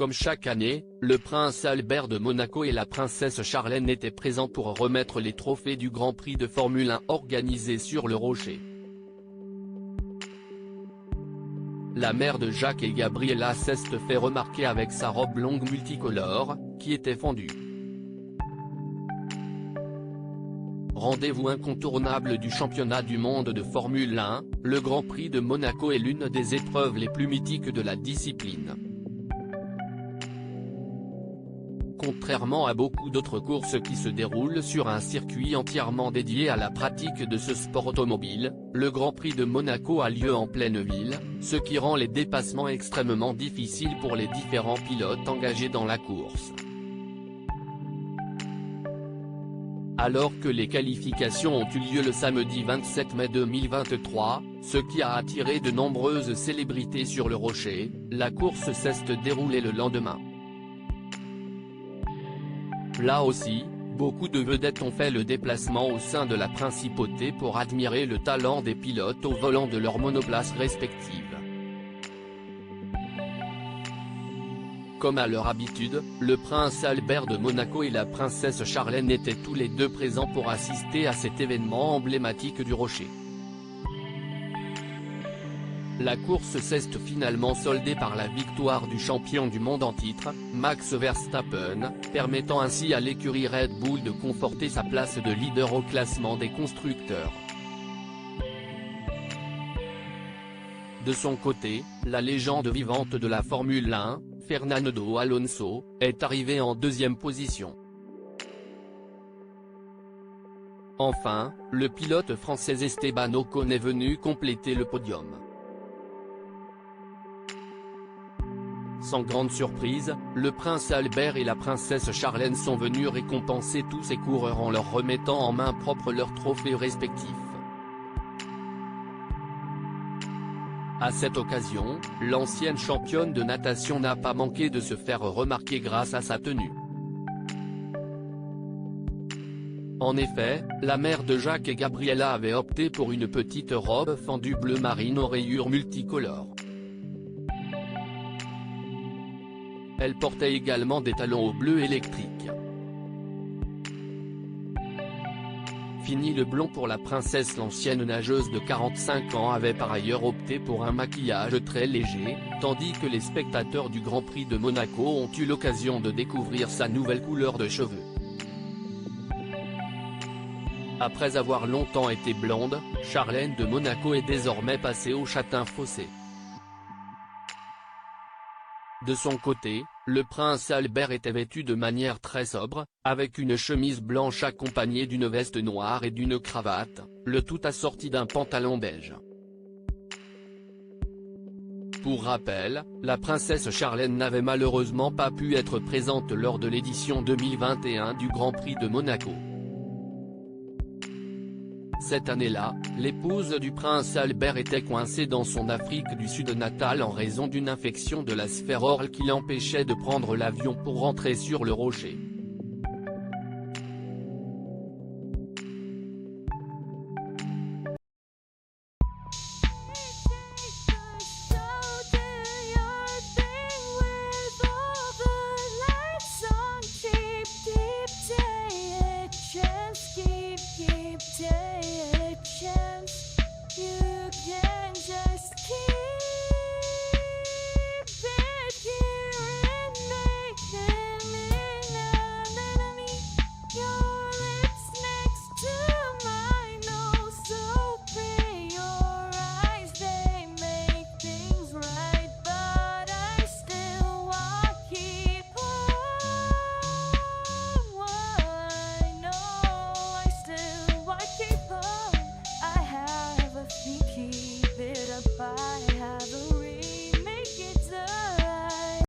Comme chaque année, le prince Albert de Monaco et la princesse Charlène étaient présents pour remettre les trophées du Grand Prix de Formule 1 organisé sur le Rocher. La mère de Jacques et Gabriella s'est fait remarquer avec sa robe longue multicolore, qui était fendue. Rendez-vous incontournable du championnat du monde de Formule 1, le Grand Prix de Monaco est l'une des épreuves les plus mythiques de la discipline. Contrairement à beaucoup d'autres courses qui se déroulent sur un circuit entièrement dédié à la pratique de ce sport automobile, le Grand Prix de Monaco a lieu en pleine ville, ce qui rend les dépassements extrêmement difficiles pour les différents pilotes engagés dans la course. Alors que les qualifications ont eu lieu le samedi 27 mai 2023, ce qui a attiré de nombreuses célébrités sur le Rocher, la course s'est déroulée le lendemain. Là aussi, beaucoup de vedettes ont fait le déplacement au sein de la principauté pour admirer le talent des pilotes au volant de leurs monoplaces respectives. Comme à leur habitude, le prince Albert de Monaco et la princesse Charlène étaient tous les deux présents pour assister à cet événement emblématique du Rocher. La course s'est finalement soldée par la victoire du champion du monde en titre, Max Verstappen, permettant ainsi à l'écurie Red Bull de conforter sa place de leader au classement des constructeurs. De son côté, la légende vivante de la Formule 1, Fernando Alonso, est arrivé en deuxième position. Enfin, le pilote français Esteban Ocon est venu compléter le podium. Sans grande surprise, le prince Albert et la princesse Charlène sont venus récompenser tous ces coureurs en leur remettant en main propre leurs trophées respectifs. À cette occasion, l'ancienne championne de natation n'a pas manqué de se faire remarquer grâce à sa tenue. En effet, la mère de Jacques et Gabriella avait opté pour une petite robe fendue bleu marine aux rayures multicolores. Elle portait également des talons au bleu électrique. Fini le blond pour la princesse. L'ancienne nageuse de 45 ans avait par ailleurs opté pour un maquillage très léger, tandis que les spectateurs du Grand Prix de Monaco ont eu l'occasion de découvrir sa nouvelle couleur de cheveux. Après avoir longtemps été blonde, Charlène de Monaco est désormais passée au châtain foncé. De son côté, le prince Albert était vêtu de manière très sobre, avec une chemise blanche accompagnée d'une veste noire et d'une cravate, le tout assorti d'un pantalon beige. Pour rappel, la princesse Charlène n'avait malheureusement pas pu être présente lors de l'édition 2021 du Grand Prix de Monaco. Cette année-là, l'épouse du prince Albert était coincée dans son Afrique du Sud natale en raison d'une infection de la sphère orale qui l'empêchait de prendre l'avion pour rentrer sur le Rocher. You can